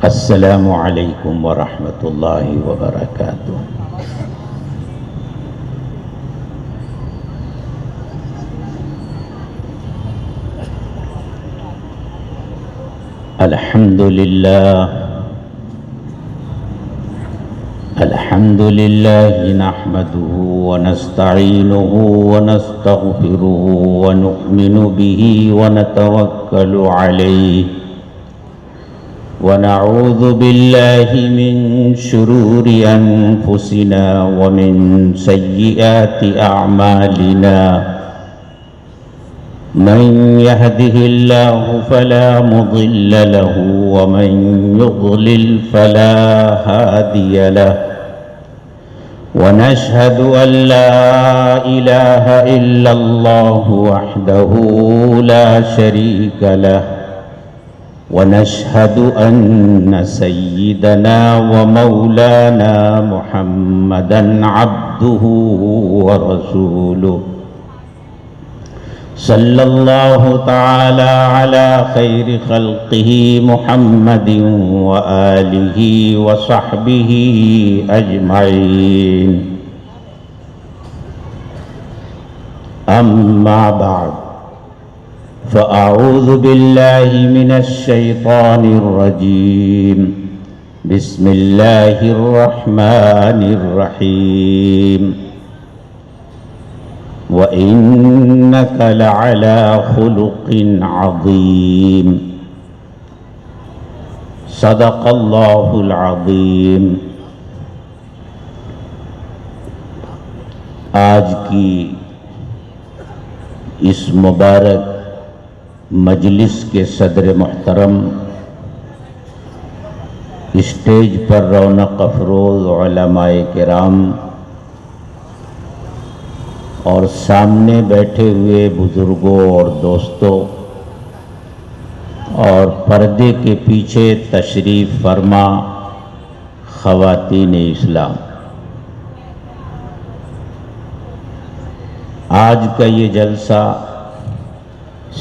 السلام علیکم ورحمۃ اللہ وبرکاتہ۔ الحمد للہ نحمده ونستعینه ونستغفره ونؤمن به ونتوکل علیہ ونعوذ باللہ من شرور انفسنا ومن سیئات اعمالنا من يهده الله فلا مضل له ومن يضلل فلا هادي له ونشهد أن لا إله إلا الله وحده لا شريك له ونشهد أن سيدنا ومولانا محمدا عبده ورسوله صلی اللہ تعالی علی خیر خلقہ محمد وآلہ وصحبہ اجمعین، اما بعد فاعوذ باللہ من الشیطان الرجیم، بسم اللہ الرحمن الرحیم، وَإِنَّكَ لَعَلَى خُلُقٍ عَظِيمٍ، صدق اللہ العظیم۔ آج کی اس مبارک مجلس کے صدر محترم، اسٹیج پر رونق افروز علماء کرام اور سامنے بیٹھے ہوئے بزرگوں اور دوستوں اور پردے کے پیچھے تشریف فرما خواتین اسلام، آج کا یہ جلسہ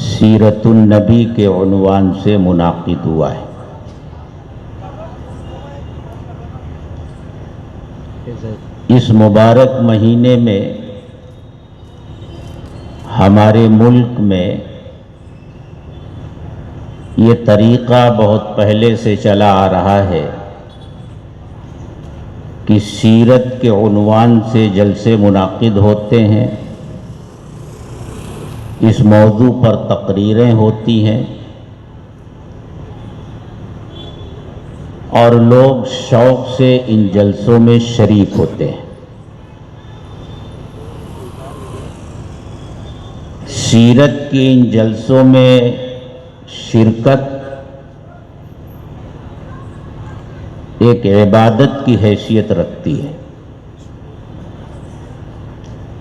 سیرت النبی کے عنوان سے منعقد ہوا ہے۔ اس مبارک مہینے میں ہمارے ملک میں یہ طریقہ بہت پہلے سے چلا آ رہا ہے کہ سیرت کے عنوان سے جلسے منعقد ہوتے ہیں، اس موضوع پر تقریریں ہوتی ہیں اور لوگ شوق سے ان جلسوں میں شریک ہوتے ہیں۔ سیرت کے ان جلسوں میں شرکت ایک عبادت کی حیثیت رکھتی ہے۔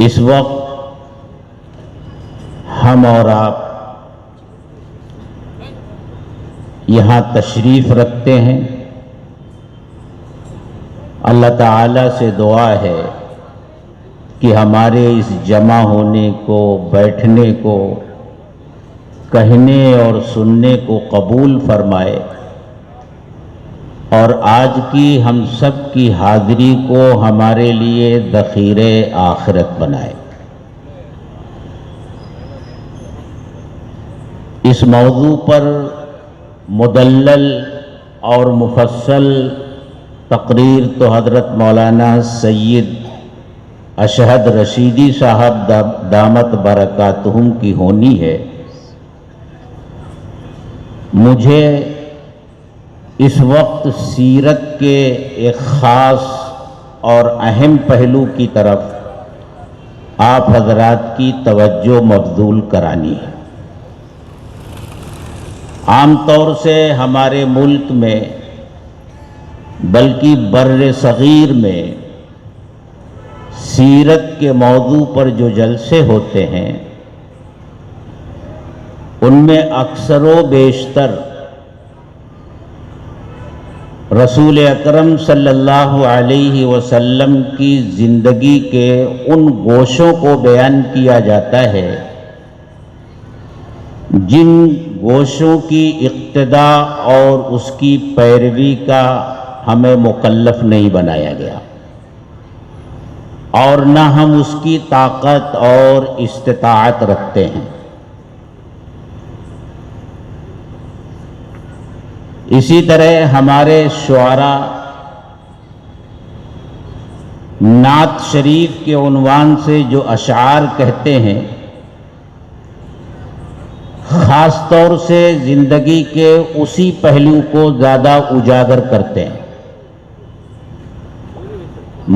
اس وقت ہم اور آپ یہاں تشریف رکھتے ہیں، اللہ تعالیٰ سے دعا ہے کہ ہمارے اس جمع ہونے کو، بیٹھنے کو، کہنے اور سننے کو قبول فرمائے اور آج کی ہم سب کی حاضری کو ہمارے لیے ذخیرہ آخرت بنائے۔ اس موضوع پر مدلل اور مفصل تقریر تو حضرت مولانا سید اشہد رشیدی صاحب دامت برکاتہم کی ہونی ہے۔ مجھے اس وقت سیرت کے ایک خاص اور اہم پہلو کی طرف آپ حضرات کی توجہ مبذول کرانی ہے۔ عام طور سے ہمارے ملک میں بلکہ بر صغیر میں سیرت کے موضوع پر جو جلسے ہوتے ہیں ان میں اکثر و بیشتر رسول اکرم صلی اللہ علیہ وسلم کی زندگی کے ان گوشوں کو بیان کیا جاتا ہے جن گوشوں کی اقتدا اور اس کی پیروی کا ہمیں مکلف نہیں بنایا گیا، اور نہ ہم اس کی طاقت اور استطاعت رکھتے ہیں۔ اسی طرح ہمارے شعراء نعت شریف کے عنوان سے جو اشعار کہتے ہیں، خاص طور سے زندگی کے اسی پہلو کو زیادہ اجاگر کرتے ہیں۔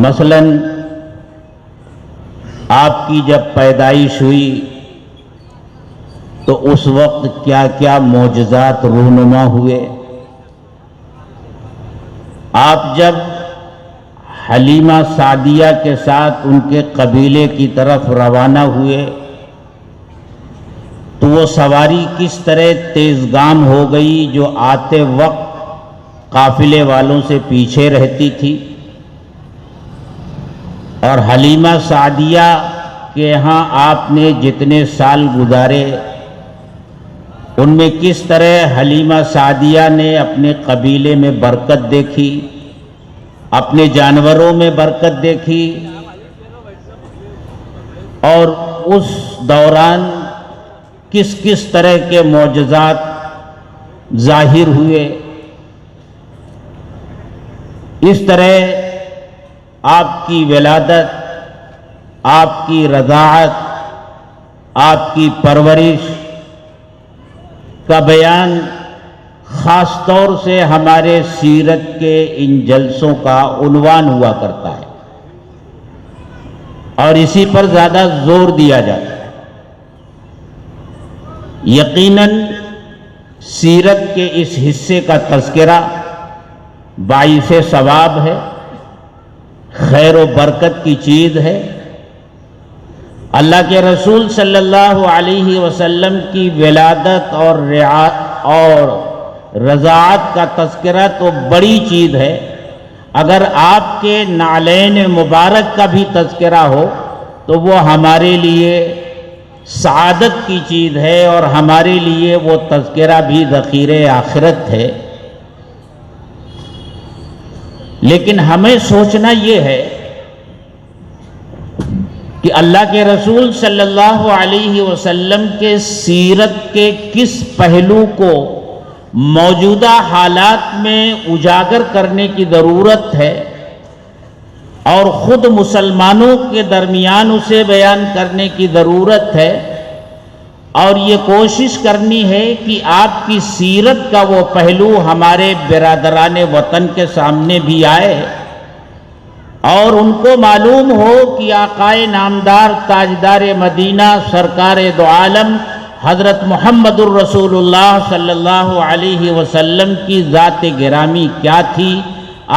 مثلا آپ کی جب پیدائش ہوئی تو اس وقت کیا کیا معجزات رونما ہوئے، آپ جب حلیمہ سعدیہ کے ساتھ ان کے قبیلے کی طرف روانہ ہوئے تو وہ سواری کس طرح تیزگام ہو گئی جو آتے وقت قافلے والوں سے پیچھے رہتی تھی، اور حلیمہ سعدیہ کے یہاں آپ نے جتنے سال گزارے ان میں کس طرح حلیمہ سعدیہ نے اپنے قبیلے میں برکت دیکھی، اپنے جانوروں میں برکت دیکھی، اور اس دوران کس کس طرح کے معجزات ظاہر ہوئے۔ اس طرح آپ کی ولادت، آپ کی رضاعت، آپ کی پرورش کا بیان خاص طور سے ہمارے سیرت کے ان جلسوں کا عنوان ہوا کرتا ہے، اور اسی پر زیادہ زور دیا جاتا ہے۔ یقیناً سیرت کے اس حصے کا تذکرہ باعث ثواب ہے، خیر و برکت کی چیز ہے۔ اللہ کے رسول صلی اللہ علیہ وسلم کی ولادت اور رضاعت کا تذکرہ تو بڑی چیز ہے، اگر آپ کے نعلین مبارک کا بھی تذکرہ ہو تو وہ ہمارے لیے سعادت کی چیز ہے، اور ہمارے لیے وہ تذکرہ بھی ذخیرہ آخرت ہے۔ لیکن ہمیں سوچنا یہ ہے کہ اللہ کے رسول صلی اللہ علیہ وسلم کے سیرت کے کس پہلو کو موجودہ حالات میں اجاگر کرنے کی ضرورت ہے، اور خود مسلمانوں کے درمیان اسے بیان کرنے کی ضرورت ہے، اور یہ کوشش کرنی ہے کہ آپ کی سیرت کا وہ پہلو ہمارے برادران وطن کے سامنے بھی آئے، اور ان کو معلوم ہو کہ آقائے نامدار تاجدار مدینہ سرکار دو عالم حضرت محمد الرسول اللہ صلی اللہ علیہ وسلم کی ذات گرامی کیا تھی،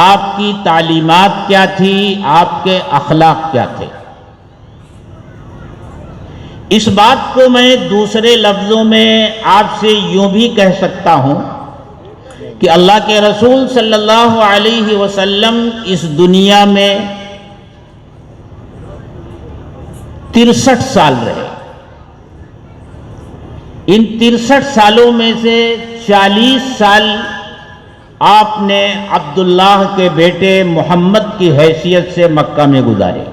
آپ کی تعلیمات کیا تھی، آپ کے اخلاق کیا تھے۔ اس بات کو میں دوسرے لفظوں میں آپ سے یوں بھی کہہ سکتا ہوں کہ اللہ کے رسول صلی اللہ علیہ وسلم اس دنیا میں 63 سال رہے۔ ان 63 سالوں میں سے 40 سال آپ نے عبداللہ کے بیٹے محمد کی حیثیت سے مکہ میں گزارے۔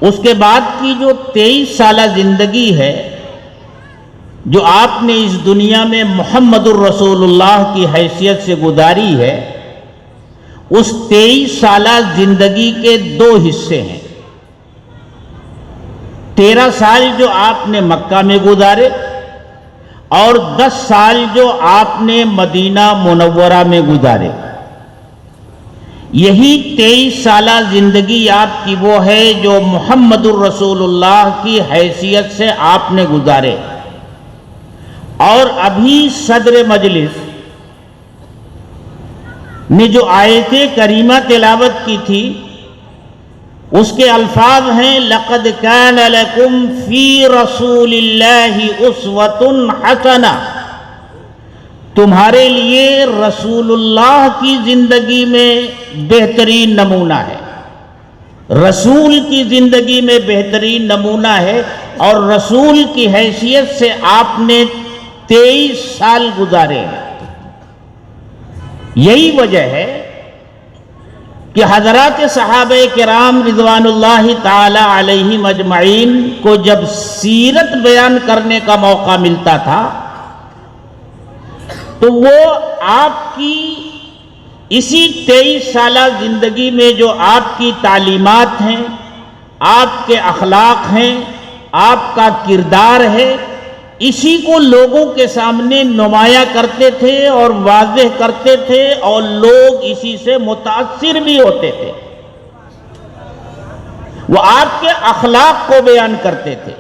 اس کے بعد کی جو 23 سالہ زندگی ہے جو آپ نے اس دنیا میں محمد الرسول اللہ کی حیثیت سے گزاری ہے، اس 23 سالہ زندگی کے 2 حصے ہیں۔ 13 سال جو آپ نے مکہ میں گزارے، اور 10 سال جو آپ نے مدینہ منورہ میں گزارے۔ یہی 23 سالہ زندگی آپ کی وہ ہے جو محمد الرسول اللہ کی حیثیت سے آپ نے گزارے۔ اور ابھی صدر مجلس نے جو آیت کریمہ تلاوت کی تھی اس کے الفاظ ہیں لَقَدْ كَانَ لَكُمْ فِي رَسُولِ اللَّهِ أُسْوَةٌ حَسَنَةٌ، تمہارے لیے رسول اللہ کی زندگی میں بہترین نمونہ ہے۔ رسول کی زندگی میں بہترین نمونہ ہے، اور رسول کی حیثیت سے آپ نے 23 سال گزارے ہیں۔ یہی وجہ ہے کہ حضرات صحابہ کرام رضوان اللہ تعالی علیہم اجمعین کو جب سیرت بیان کرنے کا موقع ملتا تھا تو وہ آپ کی اسی 23 سالہ زندگی میں جو آپ کی تعلیمات ہیں، آپ کے اخلاق ہیں، آپ کا کردار ہے، اسی کو لوگوں کے سامنے نمایاں کرتے تھے اور واضح کرتے تھے، اور لوگ اسی سے متاثر بھی ہوتے تھے۔ وہ آپ کے اخلاق کو بیان کرتے تھے،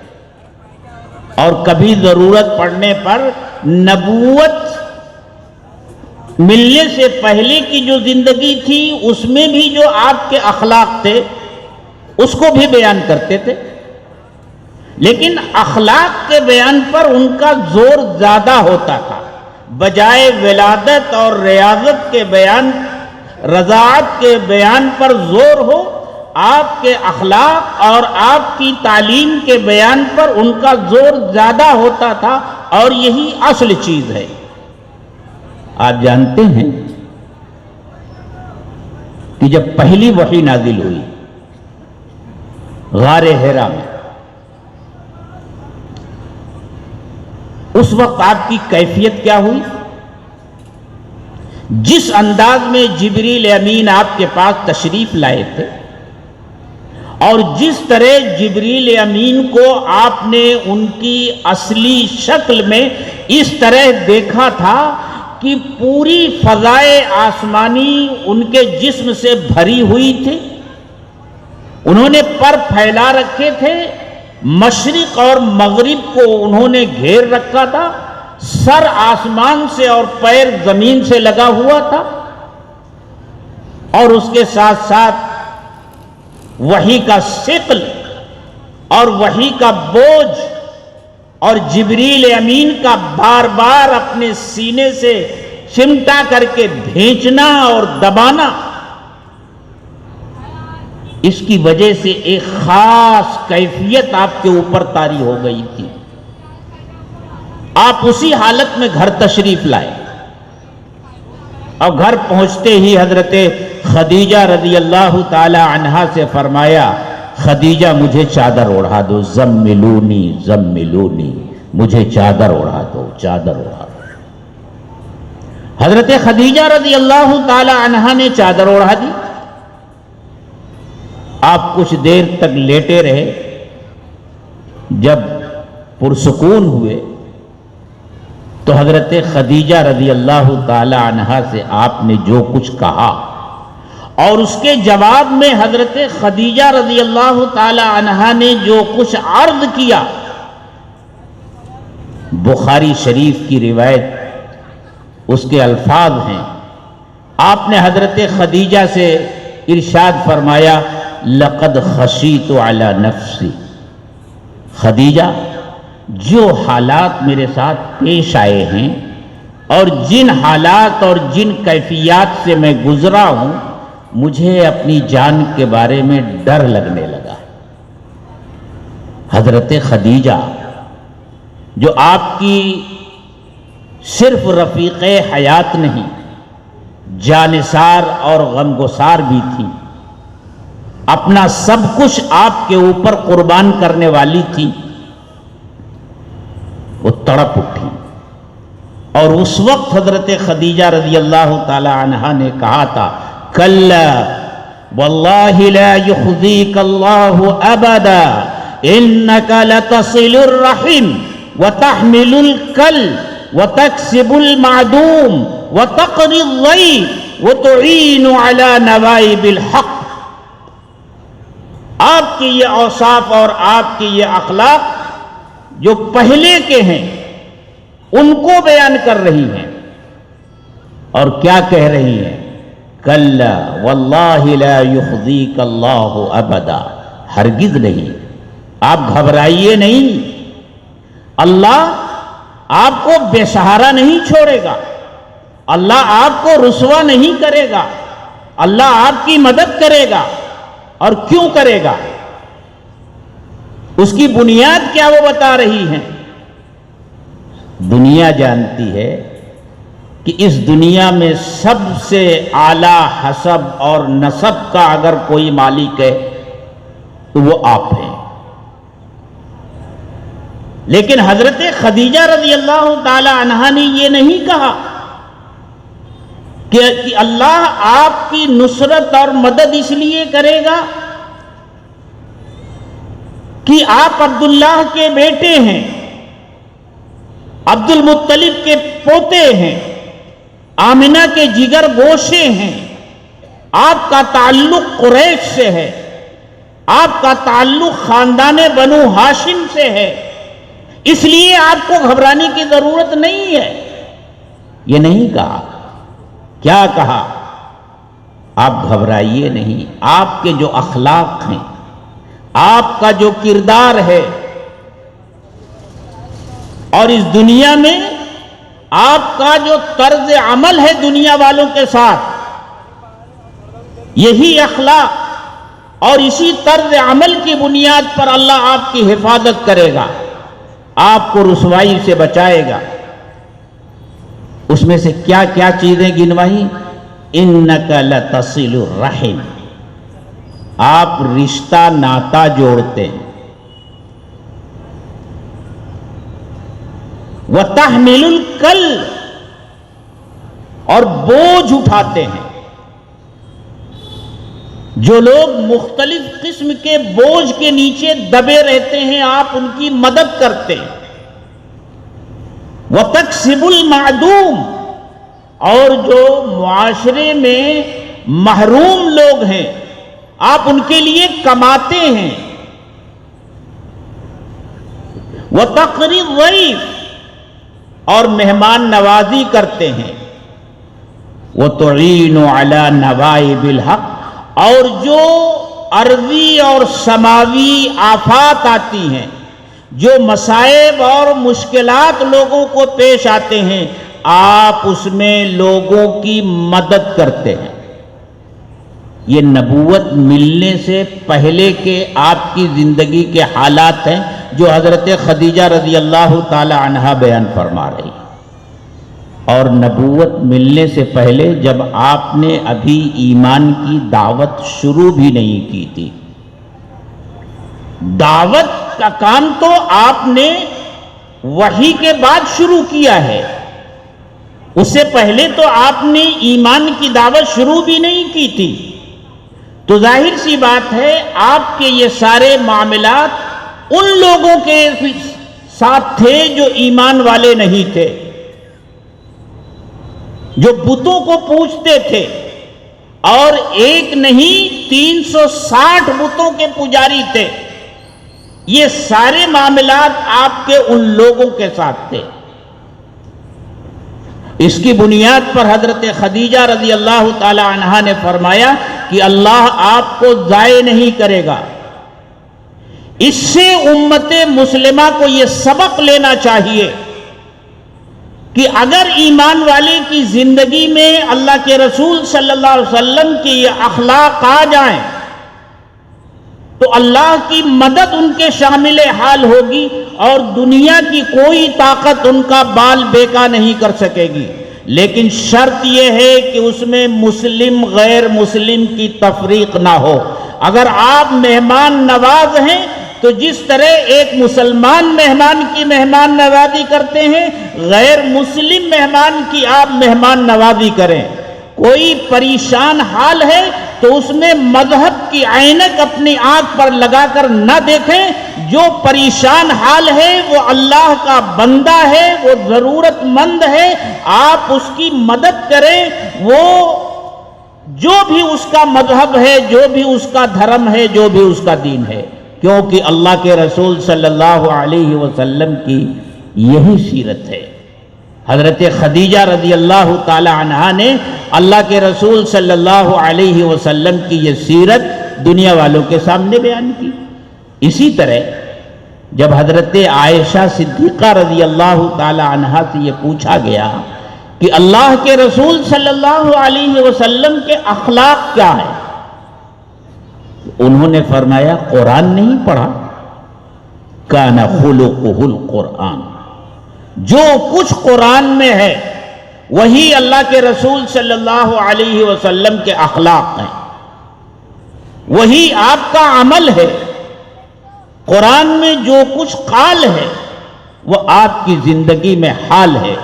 اور کبھی ضرورت پڑنے پر نبوت ملنے سے پہلے کی جو زندگی تھی اس میں بھی جو آپ کے اخلاق تھے اس کو بھی بیان کرتے تھے، لیکن اخلاق کے بیان پر ان کا زور زیادہ ہوتا تھا، بجائے ولادت اور ریاضت کے بیان، رضاعت کے بیان پر زور ہو، آپ کے اخلاق اور آپ کی تعلیم کے بیان پر ان کا زور زیادہ ہوتا تھا، اور یہی اصل چیز ہے۔ آپ جانتے ہیں کہ جب پہلی وحی نازل ہوئی غار حرا میں، اس وقت آپ کی کیفیت کیا ہوئی؟ جس انداز میں جبریل امین آپ کے پاس تشریف لائے تھے، اور جس طرح جبریل امین کو آپ نے ان کی اصلی شکل میں اس طرح دیکھا تھا کہ پوری فضائے آسمانی ان کے جسم سے بھری ہوئی تھی، انہوں نے پر پھیلا رکھے تھے، مشرق اور مغرب کو انہوں نے گھیر رکھا تھا، سر آسمان سے اور پیر زمین سے لگا ہوا تھا، اور اس کے ساتھ ساتھ وحی کا ثقل اور وحی کا بوجھ اور جبریل امین کا بار بار اپنے سینے سے چمٹا کر کے بھینچنا اور دبانا، اس کی وجہ سے ایک خاص کیفیت آپ کے اوپر طاری ہو گئی تھی۔ آپ اسی حالت میں گھر تشریف لائے، اور گھر پہنچتے ہی حضرت خدیجہ رضی اللہ تعالی عنہا سے فرمایا، خدیجہ مجھے چادر اوڑھا دو، زملونی زملونی، مجھے چادر اوڑھا دو، چادر اوڑھا دو۔ حضرت خدیجہ رضی اللہ تعالی عنہا نے چادر اوڑھا دی۔ آپ کچھ دیر تک لیٹے رہے، جب پرسکون ہوئے تو حضرت خدیجہ رضی اللہ تعالی عنہا سے آپ نے جو کچھ کہا، اور اس کے جواب میں حضرت خدیجہ رضی اللہ تعالی عنہا نے جو کچھ عرض کیا، بخاری شریف کی روایت اس کے الفاظ ہیں۔ آپ نے حضرت خدیجہ سے ارشاد فرمایا، لقد خشیت علی نفسی، خدیجہ جو حالات میرے ساتھ پیش آئے ہیں اور جن حالات اور جن کیفیات سے میں گزرا ہوں، مجھے اپنی جان کے بارے میں ڈر لگنے لگا۔ حضرت خدیجہ جو آپ کی صرف رفیق حیات نہیں، جانثار اور غمگسار بھی تھی، اپنا سب کچھ آپ کے اوپر قربان کرنے والی تھی، وہ تڑپ اٹھی، اور اس وقت حضرت خدیجہ رضی اللہ تعالی عنہا نے کہا تھا، کلا واللہ لا یخزیک اللہ ابدا انک لتصل الرحم وتحمل الکل وتکسب المعدوم وتقری الضیف وتعین علی نوائب الحق۔ آپ کے یہ اوصاف اور آپ کے یہ اخلاق جو پہلے کے ہیں ان کو بیان کر رہی ہیں، اور کیا کہہ رہی ہیں؟ کلا واللہ لا یخزیک اللہ ابدا، ہرگز نہیں، آپ گھبرائیے نہیں، اللہ آپ کو بے سہارا نہیں چھوڑے گا، اللہ آپ کو رسوا نہیں کرے گا، اللہ آپ کی مدد کرے گا، اور کیوں کرے گا؟ اس کی بنیاد کیا وہ بتا رہی ہیں۔ دنیا جانتی ہے کہ اس دنیا میں سب سے اعلیٰ حسب اور نسب کا اگر کوئی مالک ہے تو وہ آپ ہیں۔ لیکن حضرت خدیجہ رضی اللہ تعالی عنہا نے یہ نہیں کہا کہ اللہ آپ کی نصرت اور مدد اس لیے کرے گا کہ آپ عبداللہ کے بیٹے ہیں، عبد المطلب کے پوتے ہیں، آمنہ کے جگر گوشے ہیں، آپ کا تعلق قریش سے ہے، آپ کا تعلق خاندان بنو ہاشم سے ہے، اس لیے آپ کو گھبرانے کی ضرورت نہیں ہے۔ یہ نہیں کہا۔ کیا کہا؟ آپ گھبرائیے نہیں، آپ کے جو اخلاق ہیں، آپ کا جو کردار ہے، اور اس دنیا میں آپ کا جو طرز عمل ہے دنیا والوں کے ساتھ، یہی اخلاق اور اسی طرز عمل کی بنیاد پر اللہ آپ کی حفاظت کرے گا، آپ کو رسوائی سے بچائے گا۔ اس میں سے کیا کیا چیزیں گنوائی؟ اِنَّكَ لَتَصِلُ الرَّحِمَ، آپ رشتہ ناتا جوڑتے ہیں، وَتَحْمِلُ الْكَلَّ، اور بوجھ اٹھاتے ہیں۔ جو لوگ مختلف قسم کے بوجھ کے نیچے دبے رہتے ہیں آپ ان کی مدد کرتے ہیں۔ وَتَكْسِبُ الْمَعْدُومَ، اور جو معاشرے میں محروم لوگ ہیں آپ ان کے لیے کماتے ہیں۔ وَتَقْرِي الضَّيْفَ، اور مہمان نوازی کرتے ہیں۔ وَتُعِينُ عَلَى نَوَائِبِ الْحَقِّ، اور جو ارضی اور سماوی آفات آتی ہیں، جو مصائب اور مشکلات لوگوں کو پیش آتے ہیں، آپ اس میں لوگوں کی مدد کرتے ہیں۔ یہ نبوت ملنے سے پہلے کے آپ کی زندگی کے حالات ہیں جو حضرت خدیجہ رضی اللہ تعالی عنہا بیان فرما رہی۔ اور نبوت ملنے سے پہلے جب آپ نے ابھی ایمان کی دعوت شروع بھی نہیں کی تھی، دعوت کا کام تو آپ نے وحی کے بعد شروع کیا ہے، اس سے پہلے تو آپ نے ایمان کی دعوت شروع بھی نہیں کی تھی۔ تو ظاہر سی بات ہے آپ کے یہ سارے معاملات ان لوگوں کے ساتھ تھے جو ایمان والے نہیں تھے، جو بتوں کو پوجتے تھے، اور ایک نہیں 360 بتوں کے پجاری تھے۔ یہ سارے معاملات آپ کے ان لوگوں کے ساتھ تھے۔ اس کی بنیاد پر حضرت خدیجہ رضی اللہ تعالی عنہا نے فرمایا کہ اللہ آپ کو ضائع نہیں کرے گا۔ اس سے امت مسلمہ کو یہ سبق لینا چاہیے کہ اگر ایمان والے کی زندگی میں اللہ کے رسول صلی اللہ علیہ وسلم کی یہ اخلاق آ جائیں تو اللہ کی مدد ان کے شامل حال ہوگی، اور دنیا کی کوئی طاقت ان کا بال بیکا نہیں کر سکے گی۔ لیکن شرط یہ ہے کہ اس میں مسلم غیر مسلم کی تفریق نہ ہو۔ اگر آپ مہمان نواز ہیں تو جس طرح ایک مسلمان مہمان کی مہمان نوازی کرتے ہیں، غیر مسلم مہمان کی آپ مہمان نوازی کریں۔ کوئی پریشان حال ہے تو اس میں مذہب کی عینک اپنی آنکھ پر لگا کر نہ دیکھیں۔ جو پریشان حال ہے وہ اللہ کا بندہ ہے، وہ ضرورت مند ہے، آپ اس کی مدد کریں۔ وہ جو بھی اس کا مذہب ہے، جو بھی اس کا دھرم ہے، جو بھی اس کا دین ہے، کیونکہ اللہ کے رسول صلی اللہ علیہ وسلم کی یہی سیرت ہے۔ حضرت خدیجہ رضی اللہ تعالی عنہا نے اللہ کے رسول صلی اللہ علیہ وسلم کی یہ سیرت دنیا والوں کے سامنے بیان کی۔ اسی طرح جب حضرت عائشہ صدیقہ رضی اللہ تعالی عنہا سے یہ پوچھا گیا کہ اللہ کے رسول صلی اللہ علیہ وسلم کے اخلاق کیا ہے، انہوں نے فرمایا قرآن نہیں پڑھا؟ کان خلقہ القرآن، جو کچھ قرآن میں ہے وہی اللہ کے رسول صلی اللہ علیہ وسلم کے اخلاق ہیں، وہی آپ کا عمل ہے۔ قرآن میں جو کچھ قال ہے وہ آپ کی زندگی میں حال ہے۔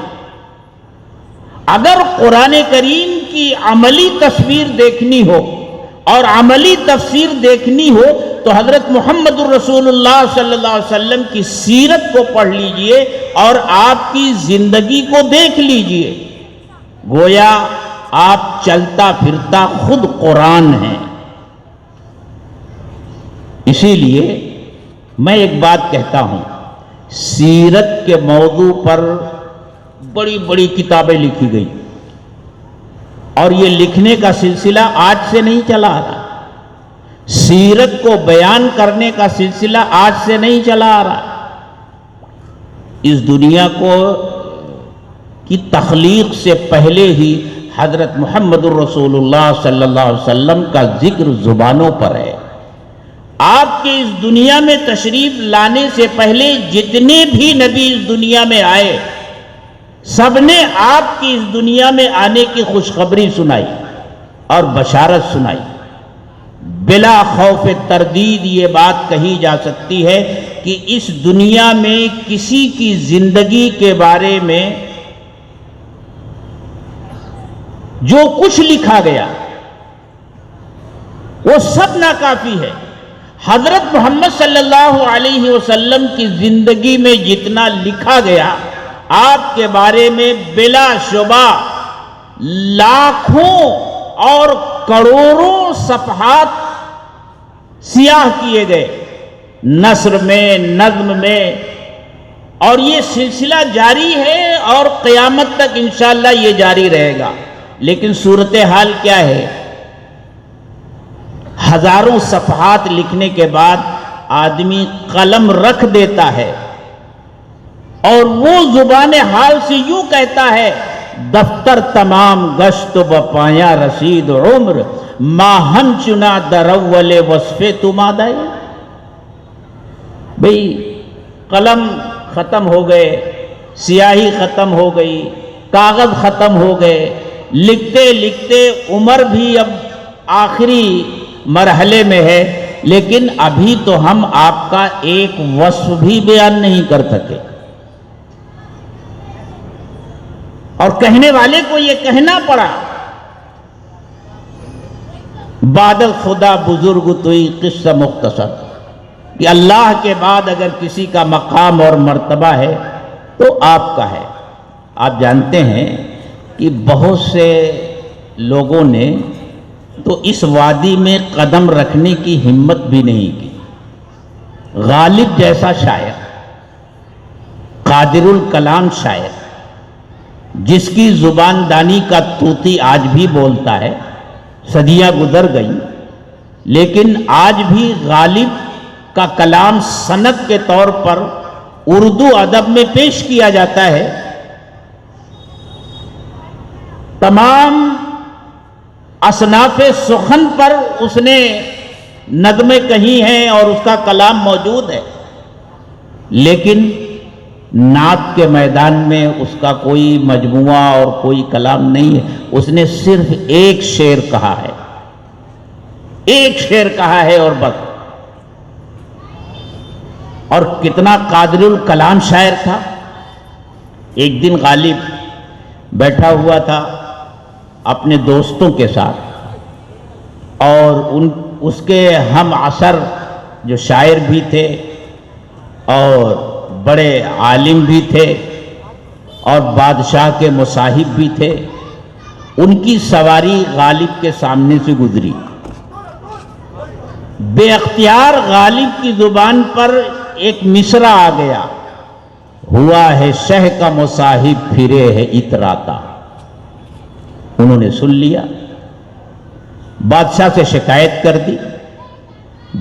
اگر قرآن کریم کی عملی تصویر دیکھنی ہو اور عملی تفسیر دیکھنی ہو تو حضرت محمد الرسول اللہ صلی اللہ علیہ وسلم کی سیرت کو پڑھ لیجئے اور آپ کی زندگی کو دیکھ لیجئے، گویا آپ چلتا پھرتا خود قرآن ہیں۔ اسی لیے میں ایک بات کہتا ہوں، سیرت کے موضوع پر بڑی بڑی کتابیں لکھی گئی، اور یہ لکھنے کا سلسلہ آج سے نہیں چلا آ رہا، سیرت کو بیان کرنے کا سلسلہ آج سے نہیں چلا آ رہا۔ اس دنیا کو کی تخلیق سے پہلے ہی حضرت محمد الرسول اللہ صلی اللہ علیہ وسلم کا ذکر زبانوں پر ہے۔ آپ کے اس دنیا میں تشریف لانے سے پہلے جتنے بھی نبی اس دنیا میں آئے، سب نے آپ کی اس دنیا میں آنے کی خوشخبری سنائی اور بشارت سنائی۔ بلا خوف تردید یہ بات کہی جا سکتی ہے کہ اس دنیا میں کسی کی زندگی کے بارے میں جو کچھ لکھا گیا وہ سب ناکافی ہے۔ حضرت محمد صلی اللہ علیہ وسلم کی زندگی میں جتنا لکھا گیا آپ کے بارے میں بلا شبہ لاکھوں اور کروڑوں صفحات سیاہ کیے گئے، نثر میں، نظم میں، اور یہ سلسلہ جاری ہے اور قیامت تک انشاءاللہ یہ جاری رہے گا۔ لیکن صورتحال کیا ہے؟ ہزاروں صفحات لکھنے کے بعد آدمی قلم رکھ دیتا ہے اور وہ زبان حال سے یوں کہتا ہے، دفتر تمام گشت بپایا رسید عمر، ماہن چنا در اول وصف تمادائے۔ بھئی قلم ختم ہو گئے، سیاہی ختم ہو گئی، کاغذ ختم ہو گئے، لکھتے لکھتے عمر بھی اب آخری مرحلے میں ہے، لیکن ابھی تو ہم آپ کا ایک وصف بھی بیان نہیں کر سکے۔ اور کہنے والے کو یہ کہنا پڑا، بعد خدا بزرگ توئی قصہ مختصر، کہ اللہ کے بعد اگر کسی کا مقام اور مرتبہ ہے تو آپ کا ہے۔ آپ جانتے ہیں کہ بہت سے لوگوں نے تو اس وادی میں قدم رکھنے کی ہمت بھی نہیں کی۔ غالب جیسا شاعر، قادر الکلام شاعر، جس کی زبان دانی کا طوطی آج بھی بولتا ہے، صدیاں گزر گئی لیکن آج بھی غالب کا کلام سند کے طور پر اردو ادب میں پیش کیا جاتا ہے۔ تمام اصناف سخن پر اس نے نظمیں کہی ہیں اور اس کا کلام موجود ہے، لیکن نعت کے میدان میں اس کا کوئی مجموعہ اور کوئی کلام نہیں ہے۔ اس نے صرف ایک شعر کہا ہے، ایک شعر کہا ہے اور بس۔ اور کتنا قادر الکلام شاعر تھا۔ ایک دن غالب بیٹھا ہوا تھا اپنے دوستوں کے ساتھ، اور اس کے ہم عصر جو شاعر بھی تھے اور بڑے عالم بھی تھے اور بادشاہ کے مصاحب بھی تھے، ان کی سواری غالب کے سامنے سے گزری۔ بے اختیار غالب کی زبان پر ایک مصرع آ گیا، ہوا ہے شہ کا مصاحب پھرے ہے اتراتا۔ انہوں نے سن لیا، بادشاہ سے شکایت کر دی،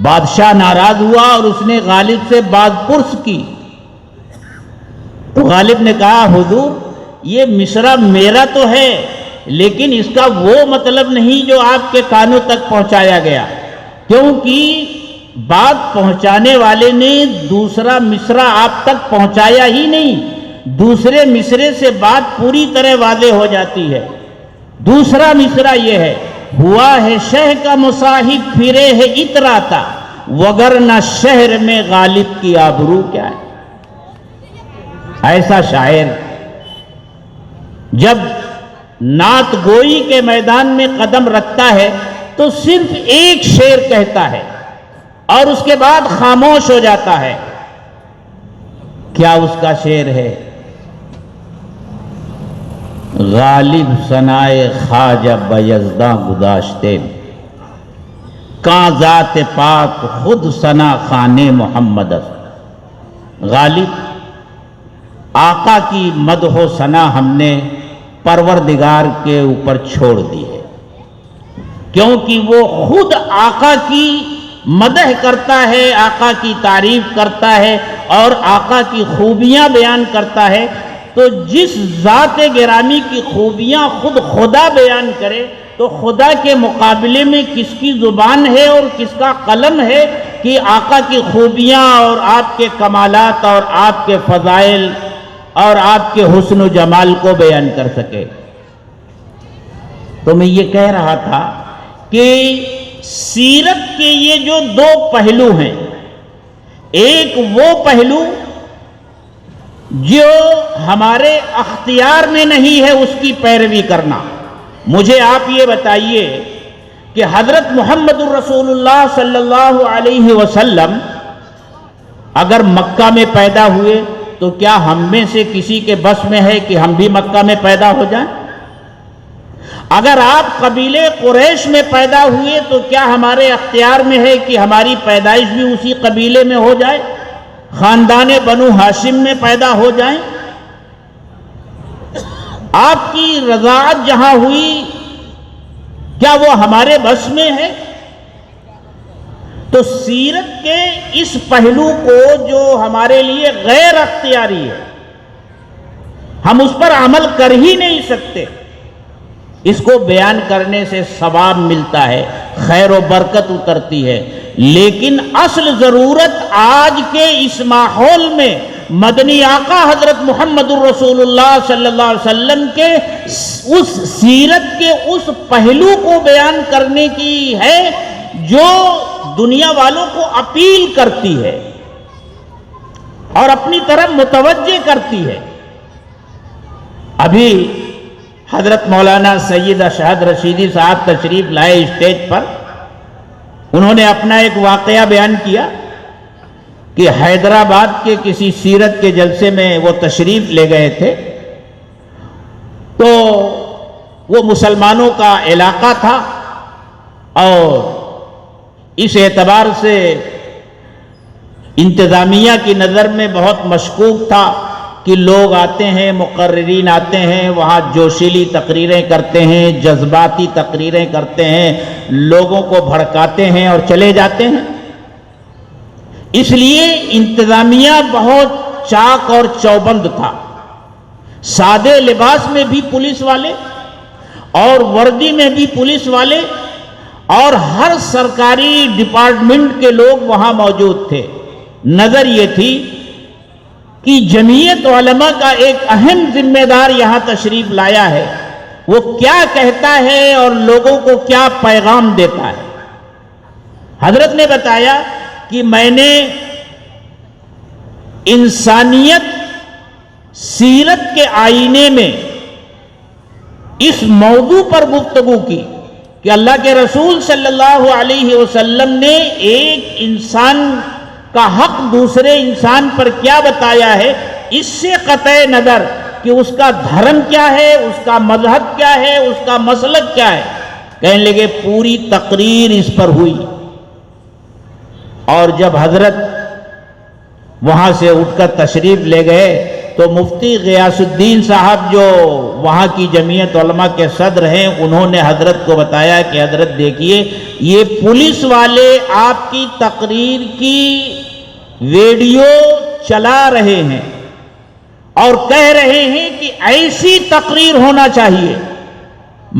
بادشاہ ناراض ہوا اور اس نے غالب سے بات پرس کی۔ تو غالب نے کہا، حضور یہ مصرع میرا تو ہے لیکن اس کا وہ مطلب نہیں جو آپ کے کانوں تک پہنچایا گیا۔ کیونکہ بات پہنچانے والے نے دوسرا مصرع آپ تک پہنچایا ہی نہیں، دوسرے مصرے سے بات پوری طرح واضح ہو جاتی ہے۔ دوسرا مصرع یہ ہے، ہوا ہے شہ کا مصاحب پھرے ہے اتراتا، وگرنہ شہر میں غالب کی آبرو کیا ہے۔ ایسا شاعر جب نعت گوئی کے میدان میں قدم رکھتا ہے تو صرف ایک شعر کہتا ہے اور اس کے بعد خاموش ہو جاتا ہے۔ کیا اس کا شعر ہے؟ غالب ثنائے خواجہ بیزداں گداشتے، کاں ذات پاک خود ثنا خانے محمد است۔ غالب آقا کی مدح و ثنا ہم نے پروردگار کے اوپر چھوڑ دی ہے، کیونکہ وہ خود آقا کی مدح کرتا ہے، آقا کی تعریف کرتا ہے اور آقا کی خوبیاں بیان کرتا ہے۔ تو جس ذات گرامی کی خوبیاں خود خدا بیان کرے تو خدا کے مقابلے میں کس کی زبان ہے اور کس کا قلم ہے کہ آقا کی خوبیاں اور آپ کے کمالات اور آپ کے فضائل اور آپ کے حسن و جمال کو بیان کر سکے۔ تو میں یہ کہہ رہا تھا کہ سیرت کے یہ جو دو پہلو ہیں، ایک وہ پہلو جو ہمارے اختیار میں نہیں ہے اس کی پیروی کرنا۔ مجھے آپ یہ بتائیے کہ حضرت محمد الرسول اللہ صلی اللہ علیہ وسلم اگر مکہ میں پیدا ہوئے تو کیا ہم میں سے کسی کے بس میں ہے کہ ہم بھی مکہ میں پیدا ہو جائیں؟ اگر آپ قبیلے قریش میں پیدا ہوئے تو کیا ہمارے اختیار میں ہے کہ ہماری پیدائش بھی اسی قبیلے میں ہو جائے، خاندان بنو ہاشم میں پیدا ہو جائیں؟ آپ کی رضاعت جہاں ہوئی کیا وہ ہمارے بس میں ہے؟ تو سیرت کے اس پہلو کو جو ہمارے لیے غیر اختیاری ہے، ہم اس پر عمل کر ہی نہیں سکتے، اس کو بیان کرنے سے ثواب ملتا ہے، خیر و برکت اترتی ہے، لیکن اصل ضرورت آج کے اس ماحول میں مدنی آقا حضرت محمد الرسول اللہ صلی اللہ علیہ وسلم کے اس سیرت کے اس پہلو کو بیان کرنے کی ہے جو دنیا والوں کو اپیل کرتی ہے اور اپنی طرف متوجہ کرتی ہے۔ ابھی حضرت مولانا سید اشہد رشیدی صاحب تشریف لائے اسٹیج پر، انہوں نے اپنا ایک واقعہ بیان کیا کہ حیدرآباد کے کسی سیرت کے جلسے میں وہ تشریف لے گئے تھے، تو وہ مسلمانوں کا علاقہ تھا اور اس اعتبار سے انتظامیہ کی نظر میں بہت مشکوک تھا کہ لوگ آتے ہیں، مقررین آتے ہیں، وہاں جوشیلی تقریریں کرتے ہیں، جذباتی تقریریں کرتے ہیں، لوگوں کو بھڑکاتے ہیں اور چلے جاتے ہیں۔ اس لیے انتظامیہ بہت چاک اور چوبند تھا، سادے لباس میں بھی پولیس والے اور وردی میں بھی پولیس والے اور ہر سرکاری ڈپارٹمنٹ کے لوگ وہاں موجود تھے۔ نظر یہ تھی کہ جمعیت علماء کا ایک اہم ذمہ دار یہاں تشریف لایا ہے، وہ کیا کہتا ہے اور لوگوں کو کیا پیغام دیتا ہے۔ حضرت نے بتایا کہ میں نے انسانیت سیرت کے آئینے میں اس موضوع پر گفتگو کی کہ اللہ کے رسول صلی اللہ علیہ وسلم نے ایک انسان کا حق دوسرے انسان پر کیا بتایا ہے، اس سے قطع نظر کہ اس کا دھرم کیا ہے، اس کا مذہب کیا ہے، اس کا مسلک کیا ہے، کہنے لگے پوری تقریر اس پر ہوئی۔ اور جب حضرت وہاں سے اٹھ کر تشریف لے گئے تو مفتی غیاث الدین صاحب جو وہاں کی جمعیت علماء کے صدر ہیں، انہوں نے حضرت کو بتایا کہ حضرت دیکھیے یہ پولیس والے آپ کی تقریر کی ویڈیو چلا رہے ہیں اور کہہ رہے ہیں کہ ایسی تقریر ہونا چاہیے،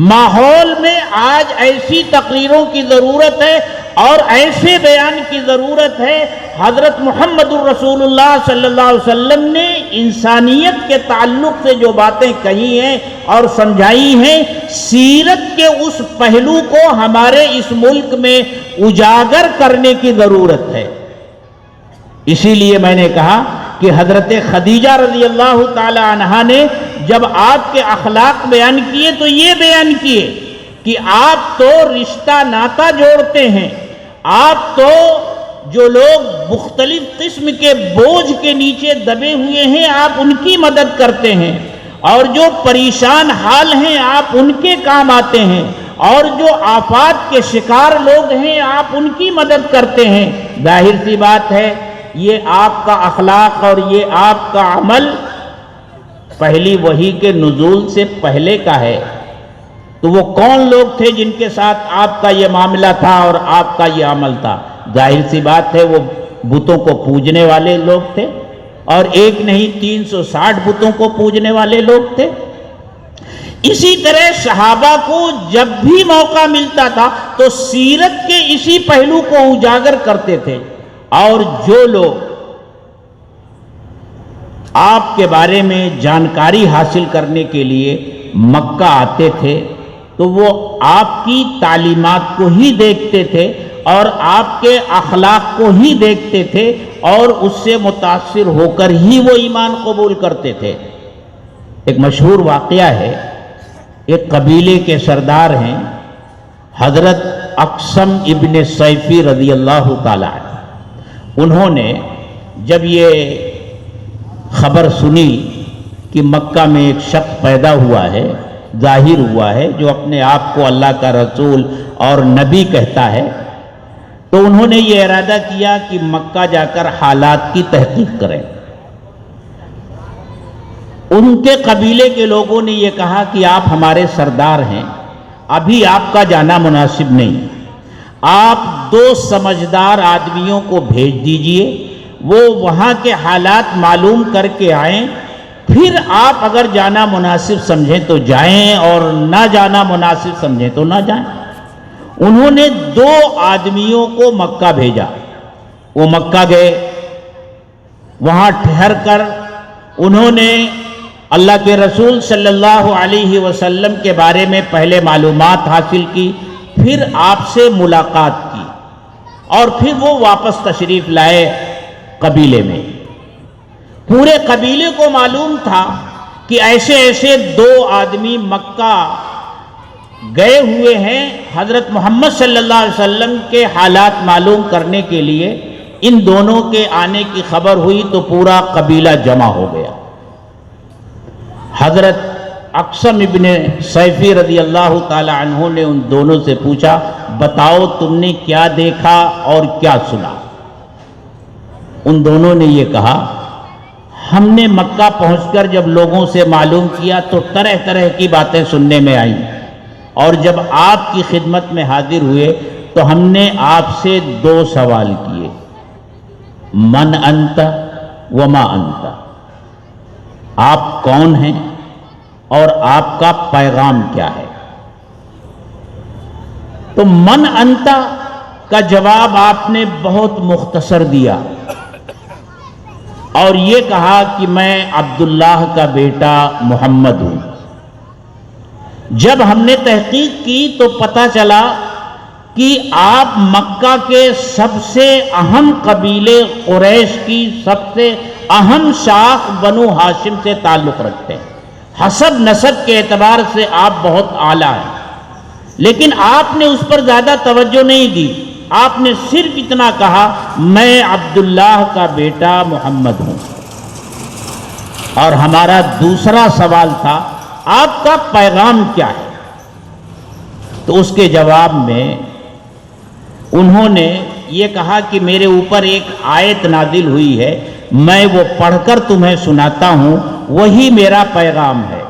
ماحول میں آج ایسی تقریروں کی ضرورت ہے اور ایسے بیان کی ضرورت ہے۔ حضرت محمد الرسول اللہ صلی اللہ علیہ وسلم نے انسانیت کے تعلق سے جو باتیں کہی ہیں اور سمجھائی ہیں، سیرت کے اس پہلو کو ہمارے اس ملک میں اجاگر کرنے کی ضرورت ہے۔ اسی لیے میں نے کہا کہ حضرت خدیجہ رضی اللہ تعالی عنہا نے جب آپ کے اخلاق بیان کیے تو یہ بیان کیے کہ آپ تو رشتہ ناتا جوڑتے ہیں، آپ تو جو لوگ مختلف قسم کے بوجھ کے نیچے دبے ہوئے ہیں آپ ان کی مدد کرتے ہیں، اور جو پریشان حال ہیں آپ ان کے کام آتے ہیں، اور جو آفات کے شکار لوگ ہیں آپ ان کی مدد کرتے ہیں۔ ظاہر سی بات ہے یہ آپ کا اخلاق اور یہ آپ کا عمل پہلی وحی کے نزول سے پہلے کا ہے۔ تو وہ کون لوگ تھے جن کے ساتھ آپ کا یہ معاملہ تھا اور آپ کا یہ عمل تھا؟ ظاہر سی بات ہے وہ بتوں کو پوجنے والے لوگ تھے، اور ایک نہیں 360 بتوں کو پوجنے والے لوگ تھے۔ اسی طرح صحابہ کو جب بھی موقع ملتا تھا تو سیرت کے اسی پہلو کو اجاگر کرتے تھے، اور جو لوگ آپ کے بارے میں جانکاری حاصل کرنے کے لیے مکہ آتے تھے تو وہ آپ کی تعلیمات کو ہی دیکھتے تھے اور آپ کے اخلاق کو ہی دیکھتے تھے، اور اس سے متاثر ہو کر ہی وہ ایمان قبول کرتے تھے۔ ایک مشہور واقعہ ہے، ایک قبیلے کے سردار ہیں حضرت اقسم ابن سیفی رضی اللہ تعالی عنہ۔ انہوں نے جب یہ خبر سنی کہ مکہ میں ایک شخص پیدا ہوا ہے، ظاہر ہوا ہے، جو اپنے آپ کو اللہ کا رسول اور نبی کہتا ہے، تو انہوں نے یہ ارادہ کیا کہ مکہ جا کر حالات کی تحقیق کریں۔ ان کے قبیلے کے لوگوں نے یہ کہا کہ آپ ہمارے سردار ہیں، ابھی آپ کا جانا مناسب نہیں، آپ 2 سمجھدار آدمیوں کو بھیج دیجئے، وہ وہاں کے حالات معلوم کر کے آئیں، پھر آپ اگر جانا مناسب سمجھیں تو جائیں اور نہ جانا مناسب سمجھیں تو نہ جائیں۔ انہوں نے 2 آدمیوں کو مکہ بھیجا، وہ مکہ گئے، وہاں ٹھہر کر انہوں نے اللہ کے رسول صلی اللہ علیہ وسلم کے بارے میں پہلے معلومات حاصل کی، پھر آپ سے ملاقات کی، اور پھر وہ واپس تشریف لائے قبیلے میں۔ پورے قبیلے کو معلوم تھا کہ ایسے ایسے 2 آدمی مکہ گئے ہوئے ہیں حضرت محمد صلی اللہ علیہ وسلم کے حالات معلوم کرنے کے لیے۔ ان دونوں کے آنے کی خبر ہوئی تو پورا قبیلہ جمع ہو گیا۔ حضرت اقسم ابن سیفی رضی اللہ تعالی عنہ نے ان دونوں سے پوچھا، بتاؤ تم نے کیا دیکھا اور کیا سنا؟ ان دونوں نے یہ کہا، ہم نے مکہ پہنچ کر جب لوگوں سے معلوم کیا تو طرح طرح کی باتیں سننے میں آئیں، اور جب آپ کی خدمت میں حاضر ہوئے تو ہم نے آپ سے 2 سوال کیے، من انت وما انت، آپ کون ہیں اور آپ کا پیغام کیا ہے؟ تو من انت کا جواب آپ نے بہت مختصر دیا اور یہ کہا کہ میں عبداللہ کا بیٹا محمد ہوں۔ جب ہم نے تحقیق کی تو پتہ چلا کہ آپ مکہ کے سب سے اہم قبیلے قریش کی سب سے اہم شاخ بنو ہاشم سے تعلق رکھتے ہیں، حسب نسب کے اعتبار سے آپ بہت اعلیٰ ہیں، لیکن آپ نے اس پر زیادہ توجہ نہیں دی۔ آپ نے صرف اتنا کہا، میں عبداللہ کا بیٹا محمد ہوں۔ اور ہمارا دوسرا سوال تھا، آپ کا پیغام کیا ہے؟ تو اس کے جواب میں انہوں نے یہ کہا کہ میرے اوپر ایک آیت نازل ہوئی ہے، میں وہ پڑھ کر تمہیں سناتا ہوں، وہی میرا پیغام ہے۔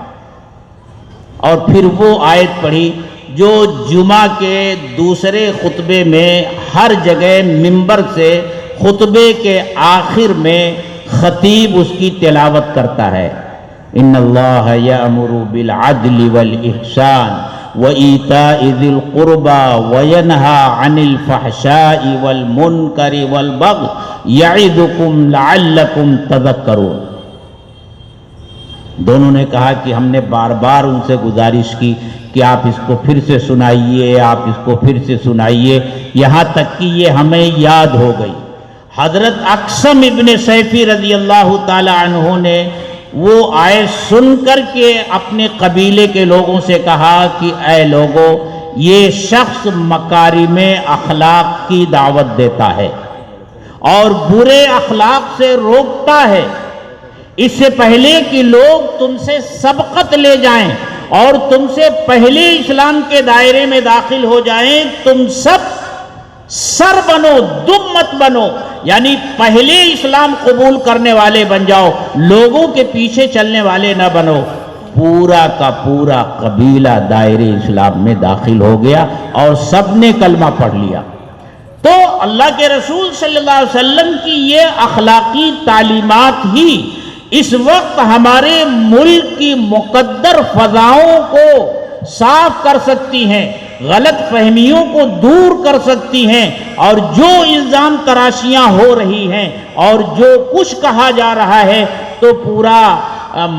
اور پھر وہ آیت پڑھی جو جمعہ کے دوسرے خطبے میں ہر جگہ ممبر سے خطبے کے آخر میں خطیب اس کی تلاوت کرتا ہے، ان اللہ یأمر بالعدل والاحسان وَإِيتَاءِ ذِي الْقُرْبَى وَيَنْهَى عَنِ الْفَحْشَاءِ وَالْمُنْكَرِ وَالْبَغْيِ يَعِظُكُمْ لَعَلَّكُمْ تَذَكَّرُونَ۔ دونوں نے کہا کہ ہم نے بار بار ان سے گزارش کی کہ آپ اس کو پھر سے سنائیے، آپ اس کو پھر سے سنائیے، یہاں تک کہ یہ ہمیں یاد ہو گئی۔ حضرت اقسم ابن سیفی رضی اللہ تعالی عنہ نے وہ آیت سن کر کے اپنے قبیلے کے لوگوں سے کہا کہ اے لوگو، یہ شخص مکارم اخلاق کی دعوت دیتا ہے اور برے اخلاق سے روکتا ہے۔ اس سے پہلے کہ لوگ تم سے سبقت لے جائیں اور تم سے پہلے اسلام کے دائرے میں داخل ہو جائیں، تم سب سر بنو، دم مت بنو، یعنی پہلے اسلام قبول کرنے والے بن جاؤ، لوگوں کے پیچھے چلنے والے نہ بنو۔ پورا کا پورا قبیلہ دائرے اسلام میں داخل ہو گیا اور سب نے کلمہ پڑھ لیا۔ تو اللہ کے رسول صلی اللہ علیہ وسلم کی یہ اخلاقی تعلیمات ہی اس وقت ہمارے ملک کی مقدر فضاؤں کو صاف کر سکتی ہیں، غلط فہمیوں کو دور کر سکتی ہیں، اور جو الزام تراشیاں ہو رہی ہیں اور جو کچھ کہا جا رہا ہے تو پورا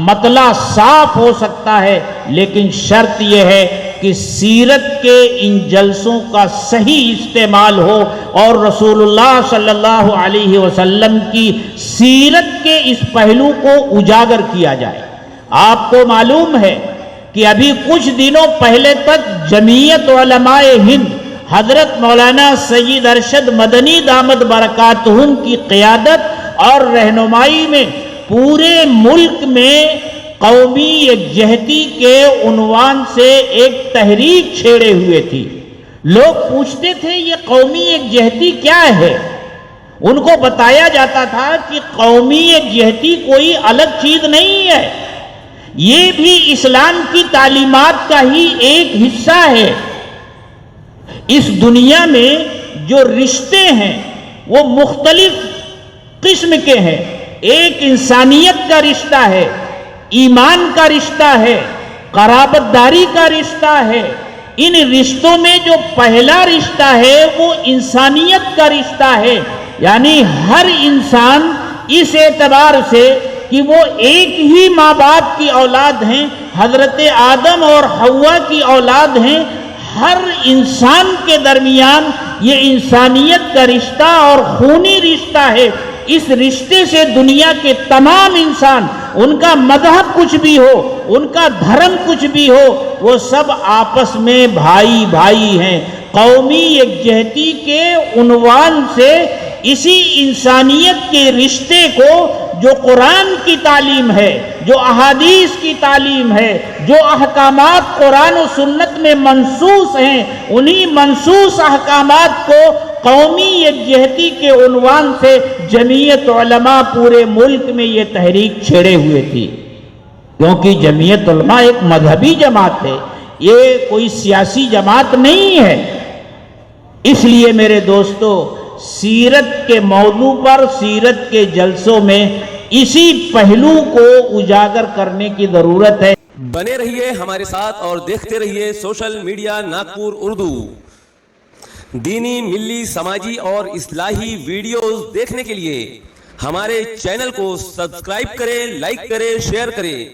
مطلع صاف ہو سکتا ہے، لیکن شرط یہ ہے کہ سیرت کے ان جلسوں کا صحیح استعمال ہو اور رسول اللہ صلی اللہ علیہ وسلم کی سیرت کے اس پہلو کو اجاگر کیا جائے۔ آپ کو معلوم ہے کہ ابھی کچھ دنوں پہلے تک جمعیت علماء ہند حضرت مولانا سید ارشد مدنی دامت برکاتہم کی قیادت اور رہنمائی میں پورے ملک میں قومی یکجہتی کے عنوان سے ایک تحریک چھیڑے ہوئے تھی۔ لوگ پوچھتے تھے یہ قومی یکجہتی کیا ہے؟ ان کو بتایا جاتا تھا کہ قومی یکجہتی کوئی الگ چیز نہیں ہے، یہ بھی اسلام کی تعلیمات کا ہی ایک حصہ ہے۔ اس دنیا میں جو رشتے ہیں وہ مختلف قسم کے ہیں، ایک انسانیت کا رشتہ ہے، ایمان کا رشتہ ہے، قرابت داری کا رشتہ ہے۔ ان رشتوں میں جو پہلا رشتہ ہے وہ انسانیت کا رشتہ ہے، یعنی ہر انسان اس اعتبار سے کہ وہ ایک ہی ماں باپ کی اولاد ہیں، حضرت آدم اور حوا کی اولاد ہیں، ہر انسان کے درمیان یہ انسانیت کا رشتہ اور خونی رشتہ ہے۔ اس رشتے سے دنیا کے تمام انسان، ان کا مذہب کچھ بھی ہو، ان کا دھرم کچھ بھی ہو، وہ سب آپس میں بھائی بھائی ہیں۔ قومی یکجہتی کے عنوان سے اسی انسانیت کے رشتے کو جو قرآن کی تعلیم ہے، جو احادیث کی تعلیم ہے، جو احکامات قرآن و سنت میں منصوص ہیں، انہی منصوص احکامات کو قومی یکجہتی کے عنوان سے جمعیت علماء پورے ملک میں یہ تحریک چھیڑے ہوئے تھی، کیونکہ جمعیت علماء ایک مذہبی جماعت ہے، یہ کوئی سیاسی جماعت نہیں ہے۔ اس لیے میرے دوستو، سیرت کے موضوع پر سیرت کے جلسوں میں اسی پہلو کو اجاگر کرنے کی ضرورت ہے۔ بنے رہیے ہمارے ساتھ اور دیکھتے رہیے سوشل میڈیا ناگپور اردو۔ دینی، ملی، سماجی اور اصلاحی ویڈیوز دیکھنے کے لیے ہمارے چینل کو سبسکرائب کریں، لائک کریں، شیئر کریں۔